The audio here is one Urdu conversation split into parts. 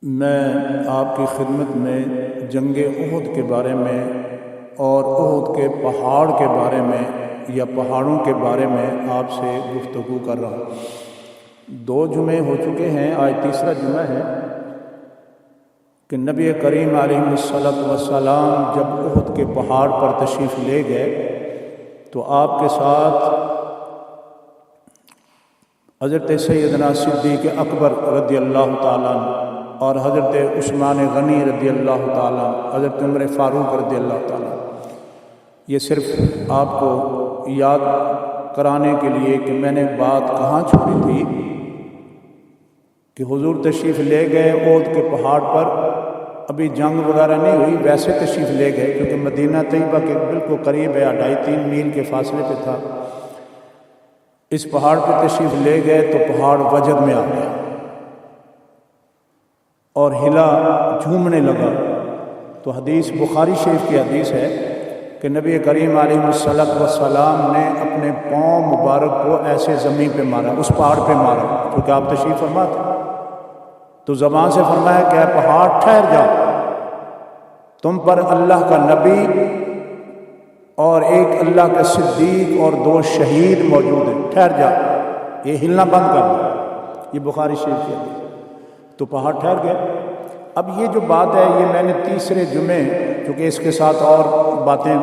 میں آپ کی خدمت میں جنگ احد کے بارے میں اور احد کے پہاڑ کے بارے میں یا پہاڑوں کے بارے میں آپ سے گفتگو کر رہا ہوں۔ 2 جمعے ہو چکے ہیں، آج تیسرا جمعہ ہے کہ نبی کریم علیہ الصلوۃ والسلام جب احد کے پہاڑ پر تشریف لے گئے تو آپ کے ساتھ حضرت سیدنا صدیق اکبر رضی اللہ تعالیٰ عنہ اور حضرت عثمان غنی رضی اللہ تعالیٰ عنہ، حضرت عمر فاروق رضی اللہ تعالیٰ عنہ۔ یہ صرف آپ کو یاد کرانے کے لیے کہ میں نے بات کہاں چھوڑی تھی کہ حضور تشریف لے گئے احد کے پہاڑ پر۔ ابھی جنگ وغیرہ نہیں ہوئی، ویسے تشریف لے گئے کیونکہ مدینہ طیبہ کے بالکل قریب ہے، 2.5-3 میل کے فاصلے پہ تھا۔ اس پہاڑ پہ تشریف لے گئے تو پہاڑ وجد میں آ گیا اور ہلا، جھومنے لگا۔ تو حدیث بخاری شریف کی حدیث ہے کہ نبی کریم علیہ الصلوۃ والسلام نے اپنے پاؤں مبارک کو ایسے زمین پہ مارا، اس پہاڑ پہ مارا کیونکہ آپ تشریف فرما تھے۔ تو زبان سے فرمایا کہ اے پہاڑ ٹھہر جا، تم پر اللہ کا نبی اور ایک اللہ کا صدیق اور 2 شہید موجود ہیں، ٹھہر جا، یہ ہلنا بند کر دو۔ یہ بخاری شریف کی حدیث۔ تو پہاڑ ٹھہر گئے۔ اب یہ جو بات ہے یہ میں نے تیسرے جمعے، چونکہ اس کے ساتھ اور باتیں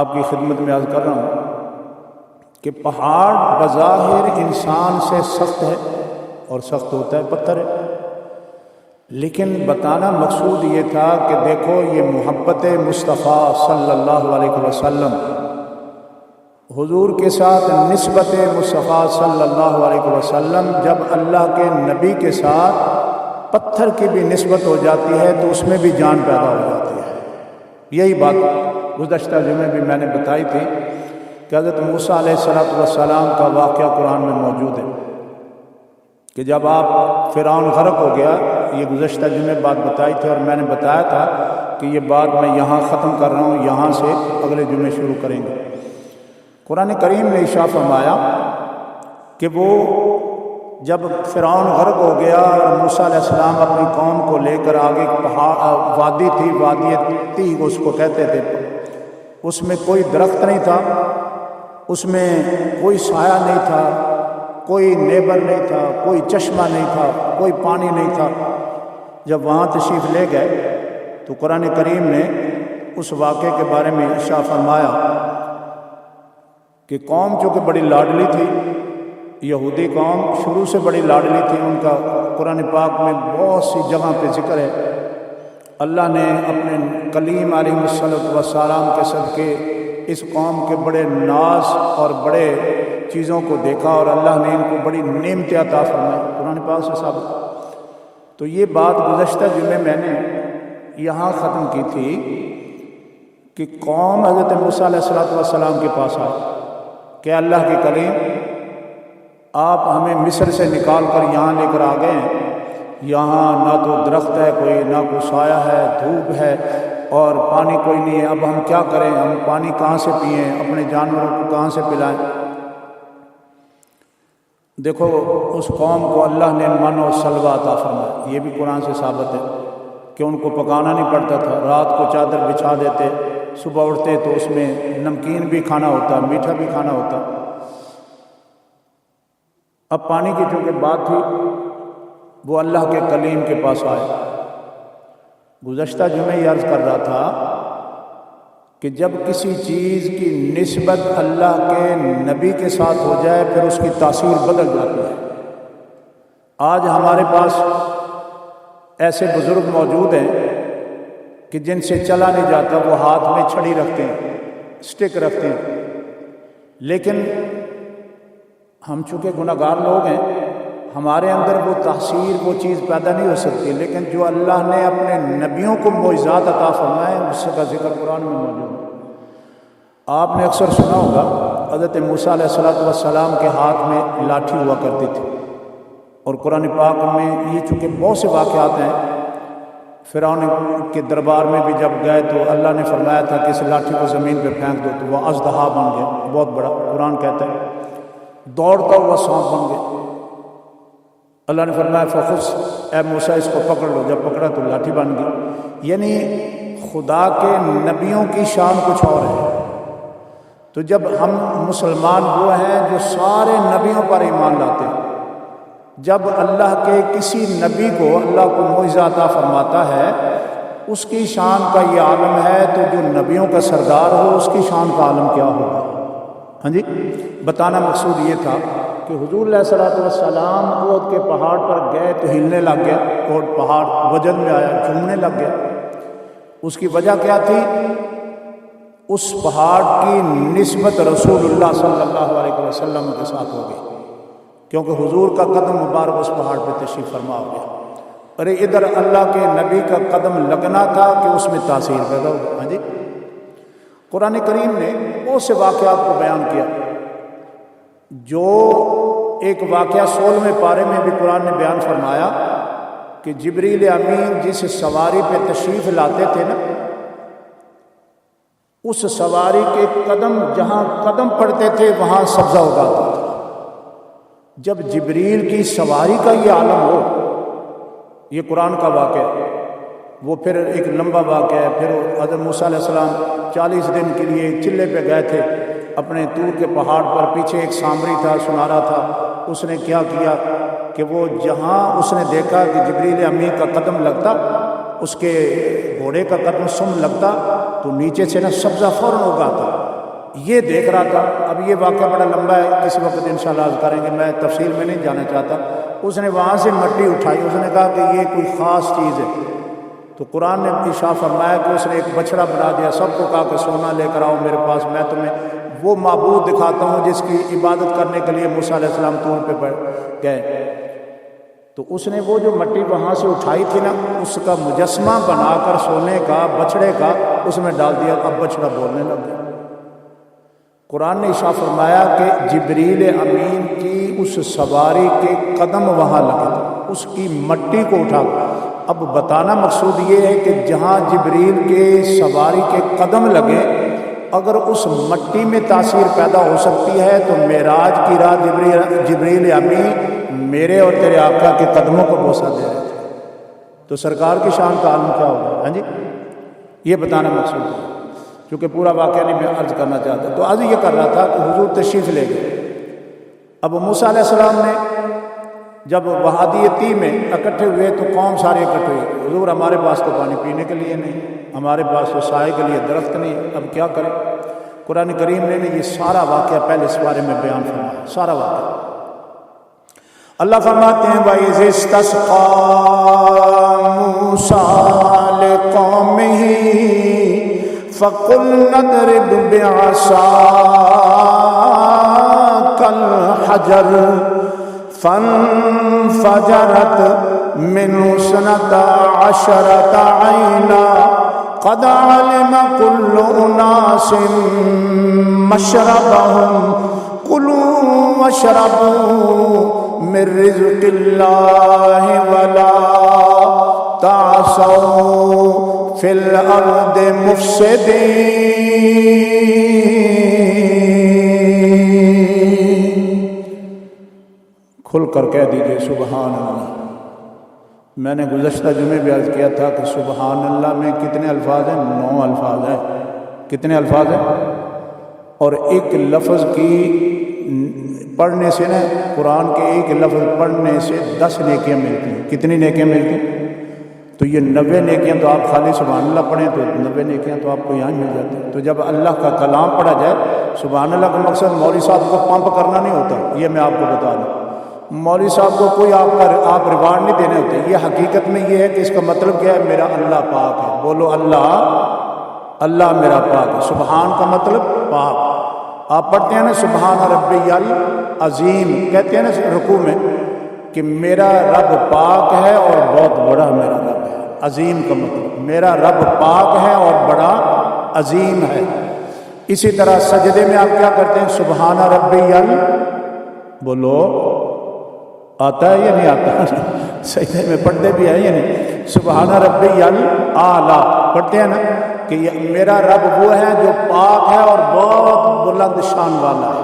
آپ کی خدمت میں عرض کر رہا ہوں کہ پہاڑ بظاہر انسان سے سخت ہے اور سخت ہوتا ہے، پتھر ہے، لیکن بتانا مقصود یہ تھا کہ دیکھو یہ محبت مصطفیٰ صلی اللہ علیہ وسلم، حضور کے ساتھ نسبت مصطفیٰ صلی اللہ علیہ وسلم، جب اللہ کے نبی کے ساتھ پتھر کی بھی نسبت ہو جاتی ہے تو اس میں بھی جان پیدا ہو جاتی ہے۔ یہی بات گزشتہ جمعے بھی میں نے بتائی تھی کہ حضرت موسیٰ علیہ السلام کا واقعہ قرآن میں موجود ہے کہ جب آپ فرعون غرق ہو گیا، یہ گزشتہ جمعے بات بتائی تھی اور میں نے بتایا تھا کہ یہ بات میں یہاں ختم کر رہا ہوں، یہاں سے اگلے جمعے شروع کریں گے۔ قرآن کریم نے ارشاد فرمایا کہ وہ جب فرعون غرق ہو گیا اور موسیٰ علیہ السلام اپنی قوم کو لے کر آگے وادی تھی، وادی تیہ اس کو کہتے تھے، اس میں کوئی درخت نہیں تھا، اس میں کوئی سایہ نہیں تھا، کوئی نیبر نہیں تھا، کوئی چشمہ نہیں تھا، کوئی پانی نہیں تھا۔ جب وہاں تشریف لے گئے تو قرآن کریم نے اس واقعے کے بارے میں ارشاد فرمایا کہ قوم چونکہ بڑی لاڈلی تھی، یہودی قوم شروع سے بڑی لاڈلی تھی، ان کا قرآن پاک میں بہت سی جگہ پہ ذکر ہے۔ اللہ نے اپنے کلیم علیہ الصلوۃ والسلام کے صدقے اس قوم کے بڑے ناز اور بڑے چیزوں کو دیکھا اور اللہ نے ان کو بڑی نعمتیں عطا فرمائی، قرآن پاک سے ثابت۔ تو یہ بات گزشتہ جمعے میں نے یہاں ختم کی تھی کہ قوم حضرت موسیٰ علیہ السلام کے پاس آئی کہ اللہ کے کلیم، آپ ہمیں مصر سے نکال کر یہاں لے کر آ گئے ہیں، یہاں نہ تو درخت ہے کوئی، نہ کوئی سایہ ہے، دھوپ ہے اور پانی کوئی نہیں ہے، اب ہم کیا کریں؟ ہم پانی کہاں سے پئیں؟ اپنے جانوروں کو کہاں سے پلائیں؟ دیکھو اس قوم کو اللہ نے من و سلوہ عطا فرمایا، یہ بھی قرآن سے ثابت ہے کہ ان کو پکانا نہیں پڑتا تھا، رات کو چادر بچھا دیتے، صبح اٹھتے تو اس میں نمکین بھی کھانا ہوتا، میٹھا بھی کھانا ہوتا۔ اب پانی کی چونکہ بات تھی، وہ اللہ کے کلیم کے پاس آئے۔ گزشتہ جمعہ یہ عرض کر رہا تھا کہ جب کسی چیز کی نسبت اللہ کے نبی کے ساتھ ہو جائے پھر اس کی تاثیر بدل جاتی ہے۔ آج ہمارے پاس ایسے بزرگ موجود ہیں کہ جن سے چلا نہیں جاتا، وہ ہاتھ میں چھڑی رکھتے ہیں، اسٹک رکھتے ہیں، لیکن ہم چونکہ گناہگار لوگ ہیں، ہمارے اندر وہ تاثیر، وہ چیز پیدا نہیں ہو سکتی، لیکن جو اللہ نے اپنے نبیوں کو معجزات عطا فرمائے اس کا ذکر قرآن میں موجود ہے۔ آپ نے اکثر سنا ہوگا حضرت موسیٰ علیہ السلام کے ہاتھ میں لاٹھی ہوا کرتی تھی، اور قرآن پاک میں یہ چونکہ بہت سے واقعات ہیں، فرعون کے دربار میں بھی جب گئے تو اللہ نے فرمایا تھا کہ اس لاٹھی کو زمین پہ پھینک دو تو وہ اژدہا بن گیا، بہت بڑا، قرآن کہتا ہے دوڑتا ہوا سانپ بن گیا۔ اللہ نے فرمایا فخذ، اے موسیٰ اس کو پکڑ لو، جب پکڑا تو لاٹھی بن گئی۔ یعنی خدا کے نبیوں کی شان کچھ اور ہے۔ تو جب ہم مسلمان وہ ہیں جو سارے نبیوں پر ایمان لاتے ہیں، جب اللہ کے کسی نبی کو اللہ کو معجزہ عطا فرماتا ہے، اس کی شان کا یہ عالم ہے، تو جو نبیوں کا سردار ہو اس کی شان کا عالم کیا ہوگا؟ ہاں جی، بتانا مقصود یہ تھا کہ حضور علیہ الصلوۃ والسلام احد کے پہاڑ پر گئے تو ہلنے لگ گیا، اور پہاڑ وجن میں آیا، جھومنے لگ گیا۔ اس کی وجہ کیا تھی؟ اس پہاڑ کی نسبت رسول اللہ صلی اللہ علیہ وسلم کے ساتھ ہو گئی، کیونکہ حضور کا قدم مبارک اس پہاڑ پہ تشریف فرما ہو گیا۔ ارے ادھر اللہ کے نبی کا قدم لگنا تھا کہ اس میں تاثیر پیدا ہو۔ ہاں جی، قرآن کریم نے بہت سے واقعات کو بیان کیا، جو ایک واقعہ 16ویں پارے میں بھی قرآن نے بیان فرمایا کہ جبریل امین جس سواری پہ تشریف لاتے تھے نا، اس سواری کے قدم جہاں قدم پڑتے تھے وہاں سبزہ اگاتا تھا۔ جب جبریل کی سواری کا یہ عالم ہو، یہ قرآن کا واقعہ ہے، وہ پھر ایک لمبا واقعہ ہے۔ پھر حضرت موسیٰ علیہ السلام 40 دن کے لیے چلے پہ گئے تھے اپنے طور کے پہاڑ پر، پیچھے ایک سامری تھا، سنارا تھا۔ اس نے کیا کیا کہ وہ جہاں اس نے دیکھا کہ جبریل امین کا قدم لگتا، اس کے گھوڑے کا قدم سم لگتا، تو نیچے سے نا سبزہ فوراً اگاتا۔ یہ دیکھ رہا تھا۔ اب یہ واقعہ بڑا لمبا ہے، کسی وقت انشاءاللہ عرض کریں گے، میں تفصیل میں نہیں جانا چاہتا۔ اس نے وہاں سے مٹی اٹھائی، اس نے کہا کہ یہ کوئی خاص چیز ہے، تو قرآن نے ارشاد فرمایا کہ اس نے ایک بچڑا بنا دیا، سب کو کہا کہ سونا لے کر آؤ میرے پاس، میں تمہیں وہ معبود دکھاتا ہوں جس کی عبادت کرنے کے لیے موسیٰ علیہ السلام طور پہ گئے۔ تو اس نے وہ جو مٹی وہاں سے اٹھائی تھی نا، اس کا مجسمہ بنا کر سونے کا بچڑے کا اس میں ڈال دیا، اب بچڑا بولنے لگ گیا۔ قرآن نے ارشاد فرمایا کہ جبریل امین کی اس سواری کے قدم وہاں لگے تھے، اس کی مٹی کو اٹھا۔ اب بتانا مقصود یہ ہے کہ جہاں جبریل کے سواری کے قدم لگے، اگر اس مٹی میں تاثیر پیدا ہو سکتی ہے تو معراج کی رات جبریل امین میرے اور تیرے آقا کے قدموں کو بوسہ دے رہے تھے، تو سرکار کی شان کا عالم کیا ہوگا؟ ہاں جی، یہ بتانا مقصود ہے، کیونکہ پورا واقعہ نہیں میں عرض کرنا چاہتا۔ تو عرض یہ کر رہا تھا کہ حضور تشریف لے گئے۔ اب موسیٰ علیہ السلام نے جب وادی طی میں اکٹھے ہوئے تو قوم سارے اکٹھے ہوئے، حضور ہمارے پاس تو پانی پینے کے لیے نہیں، ہمارے پاس تو سائے کے لیے درخت نہیں، اب کیا کریں؟ قرآن کریم نے یہ سارا واقعہ پہلے اس بارے میں بیان فرمایا، سارا واقعہ۔ اللہ فرماتے ہیں وَإِذِ اسْتَسْقَىٰ مُوسَىٰ لِقَوْمِهِ فَقُلْنَا اضْرِبْ بِعَصَاكَ الْحَجَرَ فَانْفَجَرَتْ مِنْهُ اثْنَتَا عَشْرَةَ عَيْنًا قَدْ عَلِمَ كُلُّ أُنَاسٍ مَّشْرَبَهُمْ كُلُوا وَاشْرَبُوا مِن رِّزْقِ اللَّهِ وَلَا تَعْثَوْا فِي الْأَرْضِ مُفْسِدِينَ۔ کھل کر کہہ دیجئے سبحان اللہ۔ میں نے گزشتہ جمعے بھی عرض کیا تھا کہ سبحان اللہ میں کتنے الفاظ ہیں؟ 9 الفاظ ہیں۔ کتنے الفاظ ہیں؟ اور ایک لفظ کی پڑھنے سے نا، قرآن کے ایک لفظ پڑھنے سے 10 نیکیاں ملتی ہیں۔ کتنی نیکیاں ملتی ہیں؟ تو یہ 90 نیکیاں تو آپ خالی سبحان اللہ پڑھیں تو 90 نیکیاں تو آپ کو یہاں مل جاتی ہیں۔ تو جب اللہ کا کلام پڑھا جائے، سبحان اللہ کا مقصد مولوی صاحب کو پمپ کرنا نہیں ہوتا، یہ میں آپ کو بتا دوں۔ مولوی صاحب کو کوئی آپ ریوارڈ نہیں دینے ہوتے، یہ حقیقت میں یہ ہے کہ اس کا مطلب کیا ہے؟ میرا اللہ پاک ہے۔ بولو اللہ، اللہ میرا پاک ہے۔ سبحان کا مطلب پاک۔ آپ پڑھتے ہیں نا سبحان ربی العظیم، کہتے ہیں نا رکوع میں کہ میرا رب پاک ہے اور بہت بڑا میرا رب ہے۔ عظیم کا مطلب میرا رب پاک ہے اور بڑا عظیم ہے۔ اسی طرح سجدے میں آپ کیا کرتے ہیں؟ سبحان ربی بولو، آتا ہے یا نہیں آتا؟ سجدے میں پڑھتے بھی ہیں یا نہیں؟ سبحان ربی الاعلیٰ پڑھتے ہیں نا کہ میرا رب وہ ہے جو پاک ہے اور بہت بلند شان والا ہے۔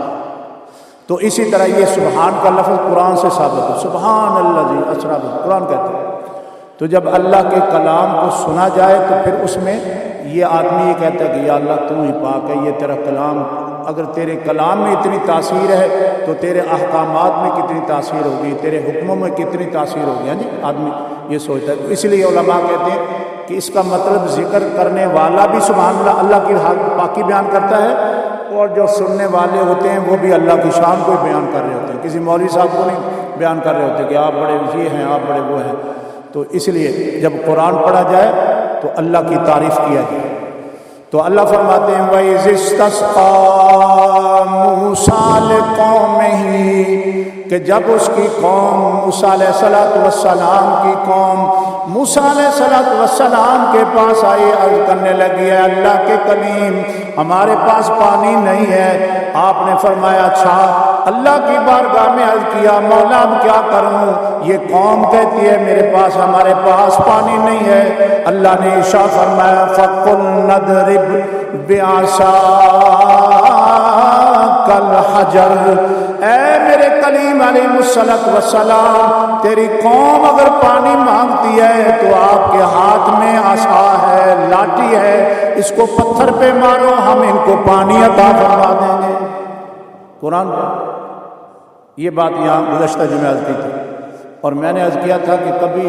تو اسی طرح یہ سبحان کا لفظ قرآن سے ثابت ہے، سبحان الذی اسری بہ، قرآن کہتا ہے۔ تو جب اللہ کے کلام کو سنا جائے تو پھر اس میں یہ آدمی یہ کہتا ہے کہ یا اللہ تو ہی پاک ہے، یہ تیرا کلام، اگر تیرے کلام میں اتنی تاثیر ہے تو تیرے احکامات میں کتنی تاثیر ہوگی، تیرے حکموں میں کتنی تاثیر ہوگی۔ ہاں جی، آدمی یہ سوچتا ہے۔ اس لیے علماء کہتے ہیں کہ اس کا مطلب ذکر کرنے والا بھی سبحان اللہ کی پاکی بیان کرتا ہے، اور جو سننے والے ہوتے ہیں وہ بھی اللہ کی شان کو بیان کر رہے ہوتے ہیں، کسی مولوی صاحب کو نہیں بیان کر رہے ہوتے کہ آپ بڑے یہ ہیں، آپ بڑے وہ ہیں۔ تو اس لیے جب قرآن پڑھا جائے تو اللہ کی تعریف کیا جائے۔ تو اللہ فرماتے ہیں وَإِذِ اسْتَسْقَىٰ مُوسَىٰ لِقَوْمِهِ، کہ جب اس کی قوم موسیٰ علیہ السلام کی قوم موسیٰ علیہ السلام کے پاس آئی، عرض کرنے لگی ہے اللہ کے کلیم ہمارے پاس پانی نہیں ہے۔ آپ نے فرمایا اچھا، اللہ کی بارگاہ میں عرض کیا مولا اب کیا کروں، یہ قوم کہتی ہے میرے پاس ہمارے پاس پانی نہیں ہے۔ اللہ نے ارشاد فرمایا فَقُلْ نَضْرِبْ بِعَصَاكَ الْحَجَرَ، اے میرے کلیم علیہ السلام تیری قوم اگر پانی مانگتی ہے تو آپ کے ہاتھ میں عصا ہے، لاٹھی ہے، اس کو پتھر پہ مارو ہم ان کو پانی عطا فرما دیں گے۔ قرآن یہ بات یہاں گزشتہ جمعہ عرض کی تھی، اور میں نے عرض کیا تھا کہ کبھی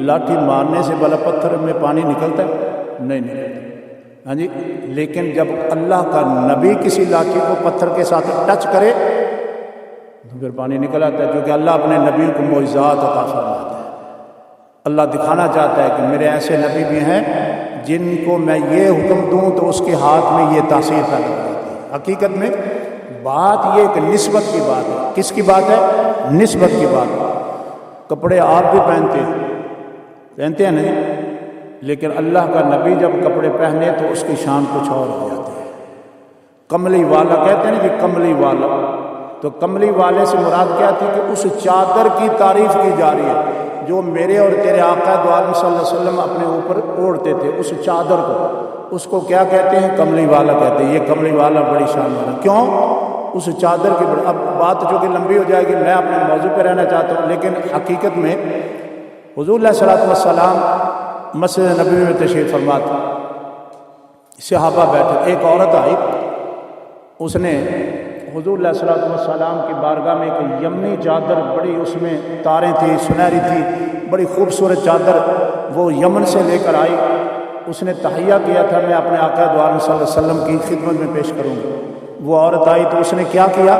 لاٹھی مارنے سے بھلا پتھر میں پانی نکلتا ہے؟ نہیں نکلتا۔ ہاں جی، لیکن جب اللہ کا نبی کسی لاٹھی کو پتھر کے ساتھ ٹچ کرے تو پھر پانی نکل آتا ہے، کیونکہ اللہ اپنے نبی کو معجزات عطا فرماتا ہے۔ اللہ دکھانا چاہتا ہے کہ میرے ایسے نبی بھی ہیں جن کو میں یہ حکم دوں تو اس کے ہاتھ میں یہ تاثیر پیدا ہو جاتی ہے۔ حقیقت میں بات یہ کہ نسبت کی بات ہے۔ کس کی بات ہے؟ نسبت کی بات ہے۔ کپڑے آپ بھی پہنتے ہیں نہیں، لیکن اللہ کا نبی جب کپڑے پہنے تو اس کی شان کچھ اور ہو جاتی ہے۔ کملی والا کہتے ہیں کہ کملی والا، تو کملی والے سے مراد کیا تھی کہ اس چادر کی تعریف کی جا رہی ہے جو میرے اور تیرے آقا دو عالم صلی اللہ علیہ وسلم اپنے اوپر اوڑھتے تھے، اس چادر کو، اس کو کیا کہتے ہیں؟ کملی والا کہتے ہیں۔ یہ کملی والا بڑی شان والا، کیوں؟ اس چادر کی اب بات جو کہ لمبی ہو جائے گی، میں اپنے موضوع پہ رہنا چاہتا ہوں، لیکن حقیقت میں حضور علیہ السلام مسجد نبوی میں تشریف فرما تھے، صحابہ بیٹھے، ایک عورت آئی، اس نے حضور علیہ السلام کی بارگاہ میں ایک یمنی چادر، بڑی اس میں تاریں تھیں، سنہری تھی، بڑی خوبصورت چادر وہ یمن سے لے کر آئی۔ اس نے تحیہ کیا تھا میں اپنے آقا دو عالم صلی اللہ علیہ وسلم کی خدمت میں پیش کروں گا۔ وہ عورت آئی تو اس نے کیا کیا؟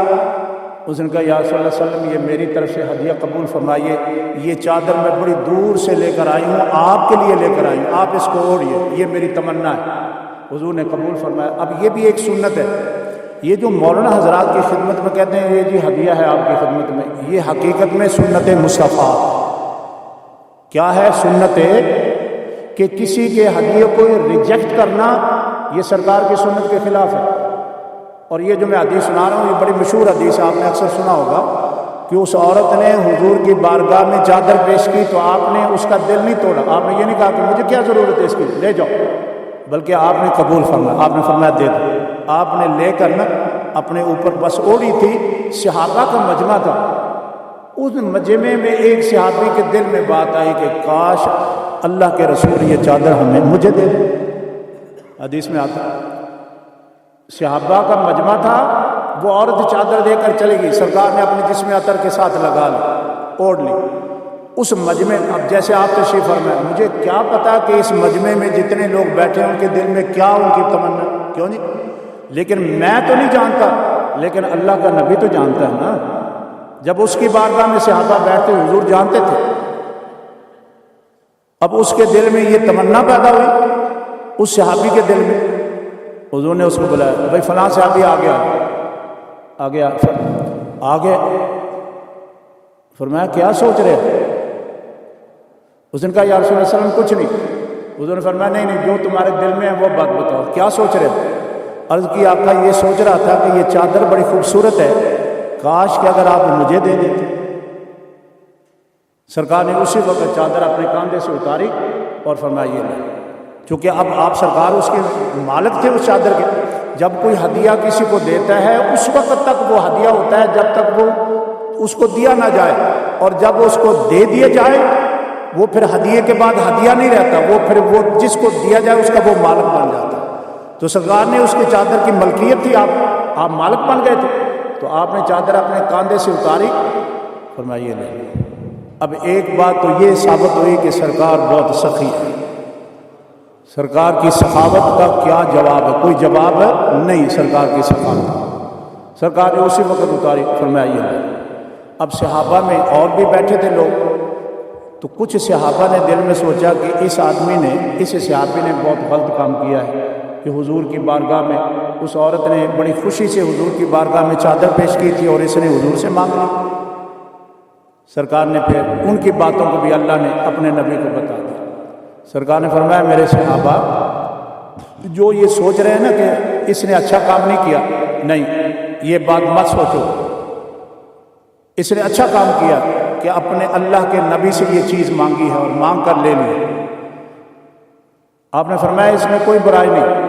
اس نے کہا یا رسول اللہ صلی اللہ علیہ وسلم یہ میری طرف سے ہدیہ قبول فرمائیے، یہ چادر میں بڑی دور سے لے کر آئی ہوں، آپ کے لیے لے کر آئی ہوں، آپ اس کو اوڑھیے، یہ میری تمنا ہے۔ حضور نے قبول فرمایا۔ اب یہ بھی ایک سنت ہے، یہ جو مولانا حضرات کی خدمت میں کہتے ہیں یہ جی ہدیہ ہے آپ کی خدمت میں، یہ حقیقت میں سنت مصطفیٰ کیا ہے؟ سنت کہ کسی کے ہدیے کو ریجیکٹ کرنا یہ سرکار کی سنت کے خلاف ہے۔ اور یہ جو میں حدیث سنا رہا ہوں یہ بڑی مشہور حدیث ہے، آپ نے اکثر سنا ہوگا کہ اس عورت نے حضور کی بارگاہ میں چادر پیش کی تو آپ نے اس کا دل نہیں توڑا، آپ نے یہ نہیں کہا کہ مجھے کیا ضرورت ہے اس کی، لے جاؤ، بلکہ آپ نے قبول فرمایا، آپ نے فرمایا دے دو۔ آپ نے لے کر نا اپنے اوپر بس اوڑھی تھی، صحابہ کا مجمع تھا، اس مجمع میں ایک صحابی کے دل میں بات آئی کہ کاش اللہ کے رسول یہ چادر ہمیں مجھے دے دے۔ حدیث میں آتا صحابہ کا مجمع تھا، وہ عورت چادر دے کر چلے گئی، سرکار نے اپنے جسم عطر کے ساتھ لگا لی، اوڑھ لی۔ اس مجمع، اب جیسے آپ تشریف فرمائیں، مجھے کیا پتا کہ اس مجمع میں جتنے لوگ بیٹھے ہیں ان کے دل میں کیا ان کی تمنا، کیوں نہیں؟ لیکن میں تو نہیں جانتا، لیکن اللہ کا نبی تو جانتا ہے نا۔ جب اس کی بارگاہ میں صحابہ بیٹھتے حضور جانتے تھے، اب اس کے دل میں یہ تمنا پیدا ہوئی، اس صحابی کے دل میں، حضور نے اس کو بلایا، بھائی فلاں صحابی آ گیا، فرمایا کیا سوچ رہے؟ اس نے کہا یا رسول اللہ صلی اللہ علیہ وسلم کچھ نہیں۔ حضور نے فرمایا نہیں جو تمہارے دل میں ہے وہ بات بتاؤ، کیا سوچ رہے؟ عرض کی آقا یہ سوچ رہا تھا کہ یہ چادر بڑی خوبصورت ہے، کاش کہ اگر آپ مجھے دے دیتے۔ سرکار نے اسی وقت چادر اپنے کاندھے سے اتاری اور فرمایا یہ لے، چونکہ اب آپ سرکار اس کے مالک تھے اس چادر کے، جب کوئی ہدیہ کسی کو دیتا ہے اس وقت تک وہ ہدیہ ہوتا ہے جب تک وہ اس کو دیا نہ جائے، اور جب اس کو دے دیا جائے وہ پھر ہدیے کے بعد ہدیہ نہیں رہتا، وہ پھر وہ جس کو دیا جائے اس کا وہ مالک بن جاتا ہے۔ تو سرکار نے اس کی چادر کی ملکیت تھی، آپ مالک بن گئے تھے، تو آپ نے چادر اپنے کاندھے سے اتاری، فرمائیے نہیں۔ اب ایک بات تو یہ ثابت ہوئی کہ سرکار بہت سخی ہے، سرکار کی سخاوت کا کیا جواب ہے؟ کوئی جواب نہیں سرکار کی سخاوت۔ سرکار نے اسی وقت اتاری، فرمائیے نہیں۔ اب صحابہ میں اور بھی بیٹھے تھے لوگ، تو کچھ صحابہ نے دل میں سوچا کہ اس صحابی نے بہت غلط کام کیا ہے کہ حضور کی بارگاہ میں اس عورت نے بڑی خوشی سے حضور کی بارگاہ میں چادر پیش کی تھی اور اس نے حضور سے مانگ لی۔ سرکار نے پھر ان کی باتوں کو بھی اللہ نے اپنے نبی کو بتا دیا۔ سرکار نے فرمایا میرے صحابہ جو یہ سوچ رہے ہیں نا کہ اس نے اچھا کام نہیں کیا، نہیں، یہ بات مت سوچو، اس نے اچھا کام کیا کہ اپنے اللہ کے نبی سے یہ چیز مانگی ہے اور مانگ کر لے لی۔ آپ نے فرمایا اس میں کوئی برائی نہیں۔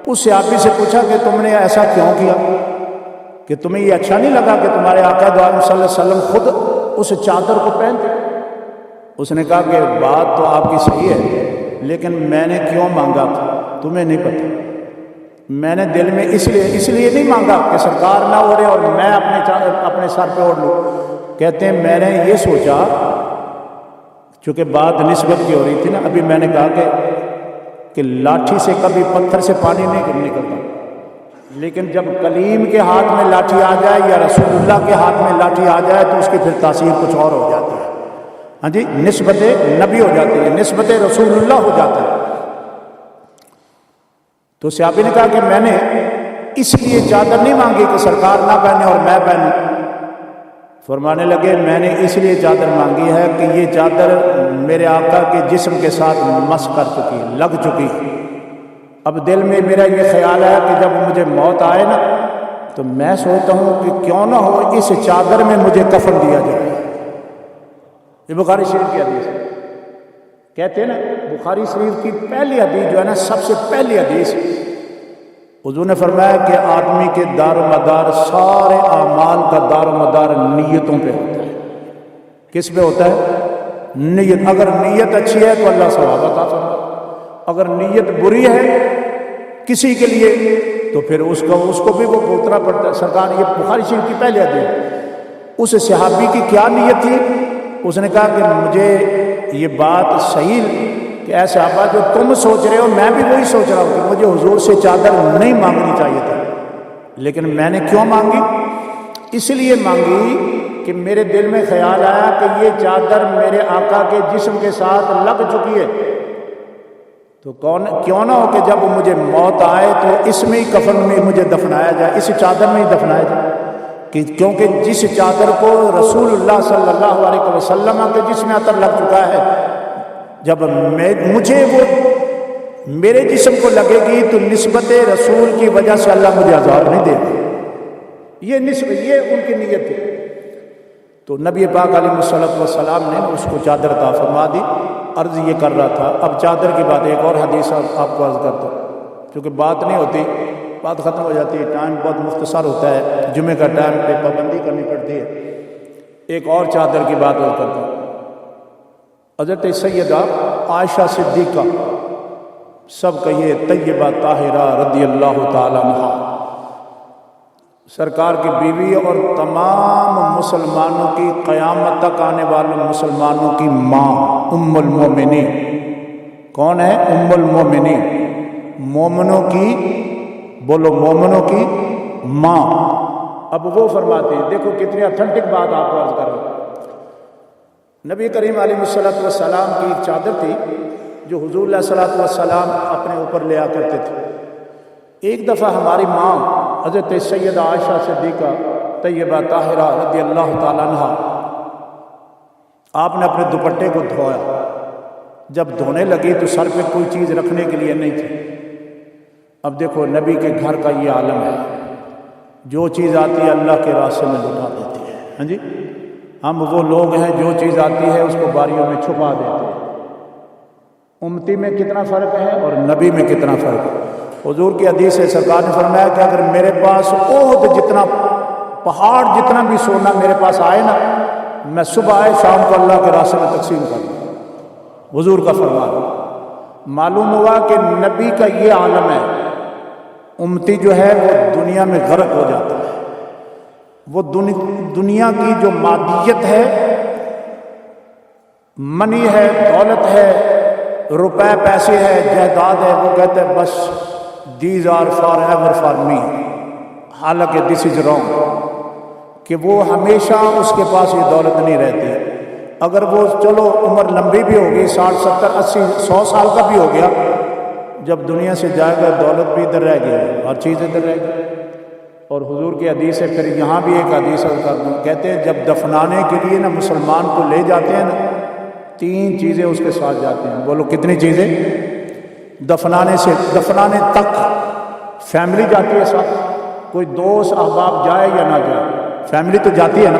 اس صحابی سے پوچھا کہ تم نے ایسا کیوں کیا، کہ تمہیں یہ اچھا نہیں لگا کہ تمہارے آقا دو عالم صلی اللہ علیہ وسلم خود اس چادر کو پہنتے؟ اس نے کہا کہ بات تو آپ کی صحیح ہے، لیکن میں نے کیوں مانگا تھا تمہیں نہیں پتہ۔ میں نے دل میں اس لیے نہیں مانگا کہ سرکار نہ اوڑھے اور میں اپنے سر پہ اوڑھ لوں۔ کہتے ہیں میں نے یہ سوچا، چونکہ بات نسبت کی ہو رہی تھی نا، ابھی میں نے کہا کہ لاٹھی سے کبھی پتھر سے پانی نہیں نکلتا، لیکن جب کلیم کے ہاتھ میں لاٹھی آ جائے یا رسول اللہ کے ہاتھ میں لاٹھی آ جائے تو اس کی پھر تاثیر کچھ اور ہو جاتی ہے۔ ہاں جی، نسبت نبی ہو جاتی ہے، نسبت رسول اللہ ہو جاتا ہے۔ تو صحابی نے کہا کہ میں نے اس لیے چادر نہیں مانگی کہ سرکار نہ پہنے اور میں پہنوں۔ فرمانے لگے میں نے اس لیے چادر مانگی ہے کہ یہ چادر میرے آقا کے جسم کے ساتھ مس کر چکی، لگ چکی۔ اب دل میں میرا یہ خیال ہے کہ جب مجھے موت آئے نا تو میں سوچتا ہوں کہ کیوں نہ ہو اس چادر میں مجھے کفن دیا جائے۔ یہ بخاری شریف کی حدیث ہے۔ کہتے ہیں نا بخاری شریف کی پہلی حدیث جو ہے نا، سب سے پہلی حدیث، حضور نے فرمایا کہ آدمی کے دار و مدار، سارے اعمال کا دار و مدار نیتوں پہ ہوتا ہے۔ کس پہ ہوتا ہے؟ نیت۔ اگر نیت اچھی ہے تو اللہ ثواب عطا فرمائے، اگر نیت بری ہے کسی کے لیے تو پھر اس کو بھی وہ بھگتنا پڑتا ہے۔ سرکار یہ بخاری شریف کی پہلی حدیث۔ اس صحابی کی کیا نیت تھی؟ اس نے کہا کہ مجھے یہ بات صحیح کہ اے صحابہ جو تم سوچ رہے ہو میں بھی وہی سوچ رہا ہوں کہ مجھے حضور سے چادر نہیں مانگنی چاہیے تھی، لیکن میں نے کیوں مانگی؟ اس لیے مانگی کہ میرے دل میں خیال آیا کہ یہ چادر میرے آقا کے جسم کے ساتھ لگ چکی ہے، تو کیوں نہ ہو کہ جب مجھے موت آئے تو اس میں ہی کفن میں مجھے دفنایا جائے، اس چادر میں ہی دفنایا جائے، کیونکہ جس چادر کو رسول اللہ صلی اللہ علیہ وسلم کے جسم میں عطر لگ چکا ہے، جب مجھے وہ میرے جسم کو لگے گی تو نسبت رسول کی وجہ سے اللہ مجھے عذاب نہیں دے گا۔ یہ ان کی نیت تھی۔ تو نبی پاک علیہ الصلوۃ والسلام نے اس کو چادر عطا فرما دی۔ عرض یہ کر رہا تھا، اب چادر کی بات ایک اور حدیث آپ کو عرض کرتا ہوں، کیونکہ بات نہیں ہوتی، بات ختم ہو جاتی ہے، ٹائم بہت مختصر ہوتا ہے، جمعے کا ٹائم پہ پابندی کرنی پڑتی ہے۔ ایک اور چادر کی بات اور کرتا ہوں۔ حضرت سیدہ عائشہ صدیقہ، سب کہیے طیبہ طاہرہ رضی اللہ تعالی عنہا، سرکار کی بیوی اور تمام مسلمانوں کی قیامت تک آنے والے مسلمانوں کی ماں، ام المومنین۔ کون ہے ام المومنین؟ مومنوں کی، بولو مومنوں کی ماں۔ اب وہ فرماتے ہیں، دیکھو کتنی اتھینٹک بات آپ کو عرض کر رہا ہوں۔ نبی کریم علیہ الصلوۃ والسلام کی ایک چادر تھی جو حضور علیہ الصلوۃ والسلام اپنے اوپر لیا کرتے تھے۔ ایک دفعہ ہماری ماں حضرت سیدہ عائشہ صدیقہ طیبہ طاہرہ رضی اللہ تعالیٰ عنہا، آپ نے اپنے دوپٹے کو دھویا۔ جب دھونے لگی تو سر پہ کوئی چیز رکھنے کے لیے نہیں تھی۔ اب دیکھو نبی کے گھر کا یہ عالم ہے، جو چیز آتی ہے اللہ کے راستے میں لٹا دیتی ہے۔ ہاں جی، ہم وہ لوگ ہیں جو چیز آتی ہے اس کو باریوں میں چھپا دیتے ہیں۔ امتی میں کتنا فرق ہے اور نبی میں کتنا فرق ہے۔ حضور کی حدیث ہے، سرکار نے فرمایا کہ اگر میرے پاس احد جتنا پہاڑ جتنا بھی سونا میرے پاس آئے نا، میں صبح آئے شام کو اللہ کے راستے میں تقسیم کر دوں۔ حضور کا فرمان معلوم ہوا کہ نبی کا یہ عالم ہے، امتی جو ہے وہ دنیا میں غرق ہو جاتا ہے، وہ دنیا کی جو مادیت ہے، منی ہے، دولت ہے، روپے پیسے ہے، جائیداد ہے، وہ کہتے ہیں بس these are forever for me, حالانکہ دس از رانگ، کہ وہ ہمیشہ اس کے پاس یہ دولت نہیں رہتی۔ اگر وہ چلو عمر لمبی بھی ہوگی، 60 70 80 100 سال کا بھی ہو گیا، جب دنیا سے جائے گا دولت بھی ادھر رہ گئی، ہر چیز ادھر رہ گئی۔ اور حضور کی حدیث ہے، پھر یہاں بھی ایک حدیث کر دوں، کہتے ہیں جب دفنانے کے لیے نا مسلمان کو لے جاتے ہیں نا، 3 چیزیں اس کے ساتھ جاتے ہیں۔ بولو کتنی چیزیں؟ دفنانے تک فیملی جاتی ہے ساتھ، کوئی دوست احباب جائے یا نہ جائے، فیملی تو جاتی ہے نا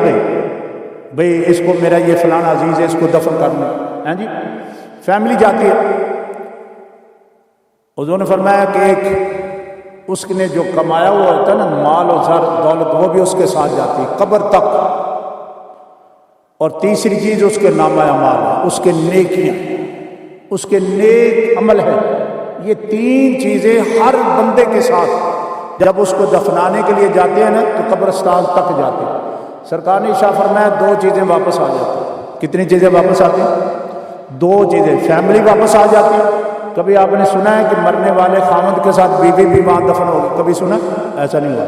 بھئی اس کو میرا یہ فلانا عزیز ہے، اس کو دفن کرنا ہے جی، فیملی جاتی ہے۔ حضور نے فرمایا کہ ایک اس نے جو کمایا ہوا ہوتا ہے نا مال و زر دولت، وہ بھی اس کے ساتھ جاتی ہے قبر تک۔ اور تیسری چیز اس کے نامہ اعمال ہے، اس کے نیکیاں، اس کے نیک عمل ہے۔ یہ 3 چیزیں ہر بندے کے ساتھ جب اس کو دفنانے کے لیے جاتے ہیں نا تو قبرستان تک جاتے ہیں۔ سرکار نے ارشاد فرمایا 2 چیزیں واپس آ جاتی ہیں۔ کتنی چیزیں واپس آتی ہیں؟ 2 چیزیں، فیملی واپس آ جاتی ہے۔ کبھی آپ نے سنا ہے کہ مرنے والے خامد کے ساتھ بیوی بھی وہاں دفن ہو گئی؟ کبھی سنا؟ ایسا نہیں ہوا۔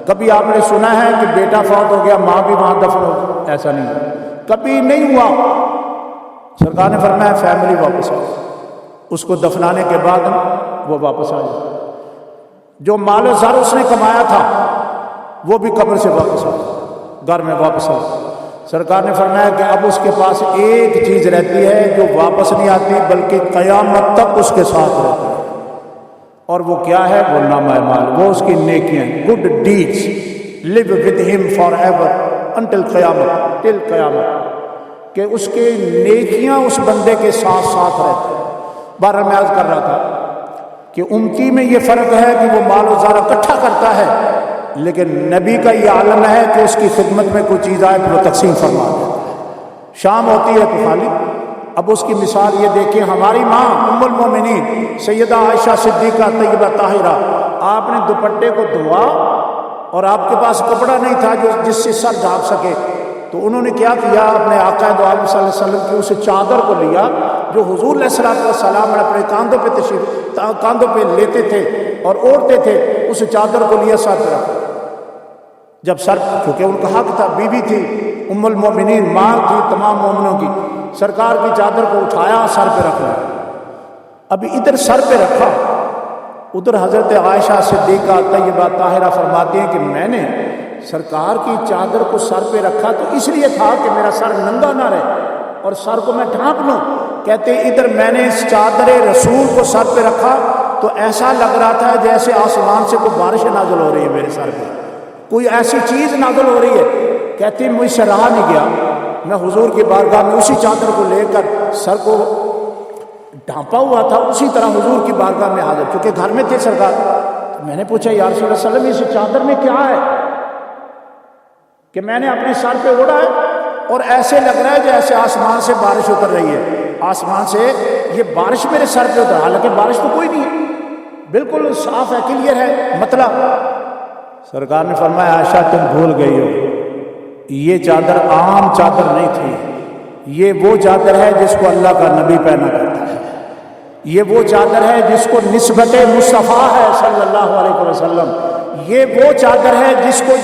کبھی آپ نے سنا ہے کہ بیٹا فوت ہو گیا ماں بھی وہاں دفن ہو گئی؟ ایسا نہیں ہوا، کبھی نہیں ہوا۔ سرکار نے فرمایا فیملی واپس آ جائے، اس کو دفنانے کے بعد وہ واپس آ جائے۔ جو مال و زر اس نے کمایا تھا وہ بھی قبر سے واپس آ جائے، گھر میں واپس آ جائے۔ سرکار نے فرمایا کہ اب اس کے پاس ایک چیز رہتی ہے جو واپس نہیں آتی بلکہ قیامت تک اس کے ساتھ رہتی ہے، اور وہ کیا ہے؟ وہ نامہ اعمال، وہ اس کی نیکیاں، گڈ ڈیڈز لیو ود ہم فار ایور انٹل قیامت، ٹل قیامت، کہ اس کے نیکیاں اس بندے کے ساتھ ساتھ رہتے ہیں۔ بہرحال میں عرض کر رہا تھا کہ امتی میں یہ فرق ہے کہ وہ مال و زر اکٹھا کرتا ہے، لیکن نبی کا یہ عالم ہے کہ اس کی خدمت میں کوئی چیز آئے تو وہ تقسیم فرما دیتا ہے۔ شام ہوتی ہے تو خالی۔ اب اس کی مثال یہ دیکھیں، ہماری ماں ام المومنین سیدہ عائشہ صدیقہ طیبہ طاہرہ، آپ نے دوپٹے کو دھوا اور آپ کے پاس کپڑا نہیں تھا جس سے سر ڈھانپ سکے، تو انہوں نے کیا کیا؟ اپنے آقا دو عالم صلی اللہ علیہ وسلم کی اس چادر کو لیا جو حضور علیہ السلام نے اپنے کاندھوں پہ لیتے تھے اور اوڑھتے تھے، اس چادر کو لیا سر پہ رکھا۔ جب سر، کیونکہ ان کا حق تھا، بیوی تھی، ام المومنین، ماں تھی تمام مومنوں کی، سرکار کی چادر کو اٹھایا سر پہ رکھا۔ ابھی ادھر سر پہ رکھا، ادھر حضرت عائشہ صدیقہ طیبہ طاہرہ فرماتی ہیں کہ میں نے سرکار کی چادر کو سر پہ رکھا تو اس لیے تھا کہ میرا سر ننگا نہ رہے اور سر کو میں ڈھانپ لوں۔ کہتے ادھر میں نے اس چادر رسول کو سر پہ رکھا تو ایسا لگ رہا تھا جیسے آسمان سے کوئی بارش نازل ہو رہی ہے میرے سر پہ، کوئی ایسی چیز نازل ہو رہی ہے۔ کہتی مجھ سے رہا نہیں گیا، میں حضور کی بارگاہ میں اسی چادر کو لے کر سر کو ڈھانپا ہوا تھا، اسی طرح حضور کی بارگاہ میں حاضر، کیونکہ گھر میں تھے سرکار۔ تو میں نے پوچھا یا رسول اللہ صلی اللہ علیہ وسلم اس چادر میں کیا ہے کہ میں نے اپنے سر پہ اوڑھا ہے اور ایسے لگ رہا ہے جیسے آسمان سے بارش اتر رہی ہے، آسمان سے یہ بارش میرے سر پہ اتر، حالانکہ بارش تو کوئی نہیں ہے، بالکل صاف ہے، کلیئر ہے مطلب۔ سرکار نے فرمایا عائشہ تم بھول گئی ہو، یہ چادر عام چادر نہیں تھی، یہ وہ چادر ہے جس کو اللہ کا نبی پہنا کرتا ہے، یہ وہ چادر ہے جس کو نسبت مصطفیٰ ہے صلی اللہ علیہ وسلم، یہ وہ چادر ہے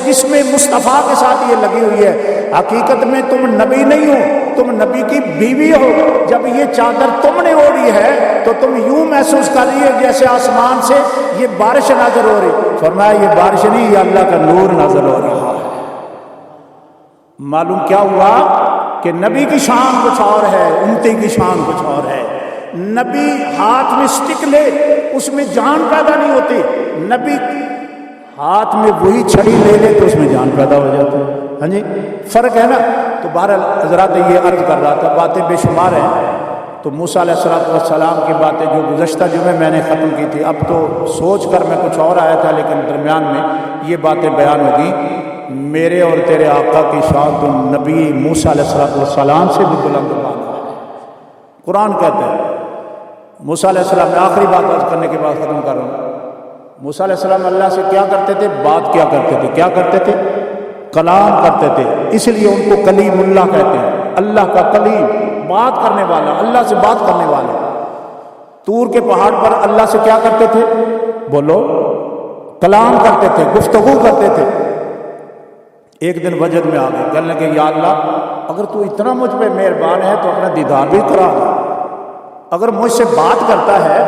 جس میں مصطفیٰ کے ساتھ یہ لگی ہوئی ہے۔ حقیقت میں تم نبی نہیں ہو، تم نبی کی بیوی ہو۔ جب یہ چادر تم نے اوڑھی ہے تو تم یوں محسوس کر رہی ہے جیسے آسمان سے یہ بارش نازل ہو رہی۔ فرمایا یہ بارش نہیں، یہ اللہ کا نور نازل ہو رہا ہے۔ معلوم کیا ہوا کہ نبی کی شان کچھ اور ہے، امتی کی شان کچھ اور ہے۔ نبی ہاتھ میں سٹک لے اس میں جان پیدا نہیں ہوتی، نبی ہاتھ میں وہی چھڑی لے لے تو اس میں جان پیدا ہو جاتی ہے۔ ہاں جی، فرق ہے نا۔ تو بہرحال حضرات یہ عرض کر رہا تھا، باتیں بے شمار ہیں، تو موسیٰ علیہ السلام کی باتیں جو گزشتہ جمعے میں نے ختم کی تھی، اب تو سوچ کر میں کچھ اور آیا تھا، لیکن درمیان میں یہ باتیں بیان ہوگی۔ میرے اور تیرے آقا کی شان تو نبی موسیٰ علیہ السلام سے بھی بلند بالا ہے۔ قرآن کہتا ہے موسیٰ علیہ السلام، میں آخری بات عرض کرنے کے بعد ختم کر رہا ہوں۔ موسیٰ علیہ السلام اللہ سے کیا کرتے تھے؟ بات کیا کرتے تھے؟ کیا کرتے تھے؟ کلام کرتے تھے، اس لیے ان کو کلیم اللہ کہتے ہیں۔ اللہ کا کلیم، بات کرنے والا، اللہ سے بات کرنے والا۔ طور کے پہاڑ پر اللہ سے کیا کرتے تھے؟ بولو، کلام کرتے تھے، گفتگو کرتے تھے۔ ایک دن وجد میں آ گئے، کہنے لگے یا اللہ اگر تو اتنا مجھ پہ مہربان ہے تو اپنا دیدار بھی کرا دے، اگر مجھ سے بات کرتا ہے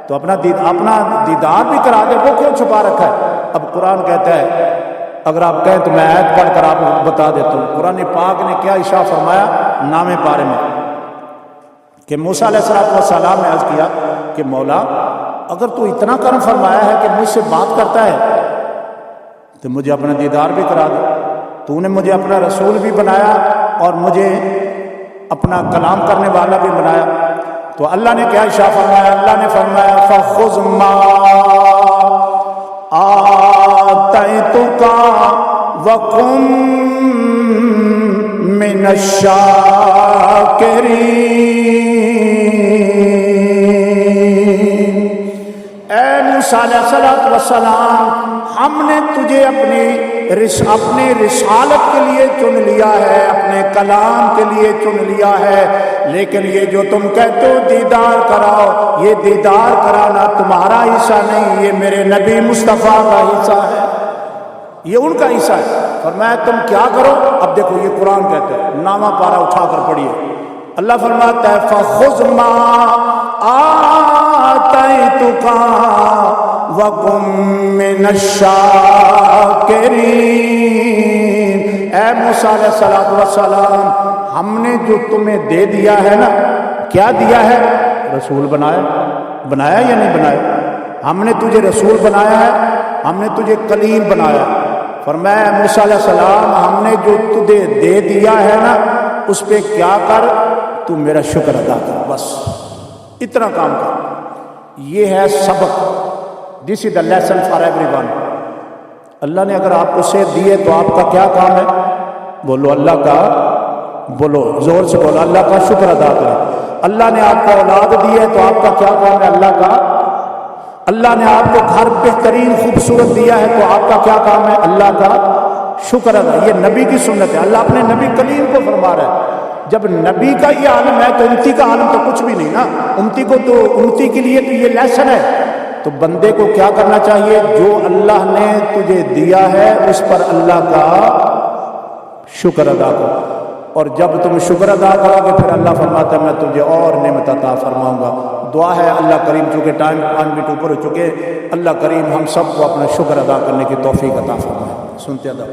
تو اپنا دیدار بھی کرا دے، وہ کیوں چھپا رکھا ہے؟ اب قرآن کہتا ہے، اگر آپ کہیں تو میں آیت پڑھ کر آپ کو بتا دیتا ہوں۔ قرآن پاک نے کیا ارشاد فرمایا نام پارے میں کہ موسیٰ علیہ السلام نے عرض کیا کہ مولا اگر تو اتنا کرم فرمایا ہے کہ مجھ سے بات کرتا ہے تو مجھے اپنا دیدار بھی کرا دے، تو نے مجھے اپنا رسول بھی بنایا اور مجھے اپنا کلام کرنے والا بھی بنایا۔ تو اللہ نے کیا ارشاد فرمایا؟ اللہ نے فرمایا فَخُذْ مَا آتَيْتُكَ وَكُن مِّنَ الشَّاكِرِينَ۔ اے موسیٰ علیہ السلام، ہم نے تجھے اپنے رسالت کے لیے چن لیا ہے، اپنے کلام کے لیے چن لیا ہے، لیکن یہ جو تم کہتے ہو دیدار کراؤ، یہ دیدار کرانا تمہارا حصہ نہیں، یہ میرے نبی مصطفیٰ کا حصہ ہے، یہ ان کا حصہ ہے۔ فرمایا تم کیا کرو؟ اب دیکھو یہ قرآن کہتا ہے، نامہ پارا اٹھا کر پڑھیے۔ اللہ فرماتا ہے فَخُذْ مَا آتَيْتُكَ وَكُن مِّنَ الشَّاكِرِينَ۔ اے موسیٰ علیہ السلام، ہم نے جو تمہیں دے دیا ہے نا، کیا دیا ہے؟ رسول بنایا یا نہیں بنایا؟ ہم نے تجھے رسول بنایا ہے، ہم نے تجھے کلیم بنایا۔ فرمایا موسیٰ علیہ السلام، ہم نے جو تجھے دے دیا ہے نا اس پہ کیا کر؟ تو میرا شکر ادا کر، بس اتنا کام کر۔ یہ ہے سبق، this is the lesson for everyone. اللہ نے اگر آپ کو صحت دی ہے تو آپ کا کیا کام ہے؟ بولو اللہ کا، بولو زور سے بولو اللہ کا شکر ادا کریں۔ اللہ نے آپ کو اولاد دی ہے تو آپ کا کیا کام ہے؟ اللہ کا۔ اللہ نے آپ کو گھر بہترین خوبصورت دیا ہے تو آپ کا کیا کام ہے؟ اللہ کا شکر ادا۔ یہ نبی کی سنت ہے، اللہ اپنے نبی کلیم کو فرما رہا ہے۔ جب نبی کا یہ عالم ہے تو امتی کا عالم تو کچھ بھی نہیں نا، امتی کے لیے تو یہ لیسن ہے۔ تو بندے کو کیا کرنا چاہیے؟ جو اللہ نے تجھے دیا ہے اس پر اللہ کا شکر ادا کرو، اور جب تم شکر ادا کرو گے پھر اللہ فرماتا ہے میں تجھے اور نعمت عطا فرماؤں گا۔ دعا ہے اللہ کریم، چونکہ ٹائم 5 منٹ اوپر ہو چکے، اللہ کریم ہم سب کو اپنا شکر ادا کرنے کی توفیق عطا فرمائے۔ سنتے ادب۔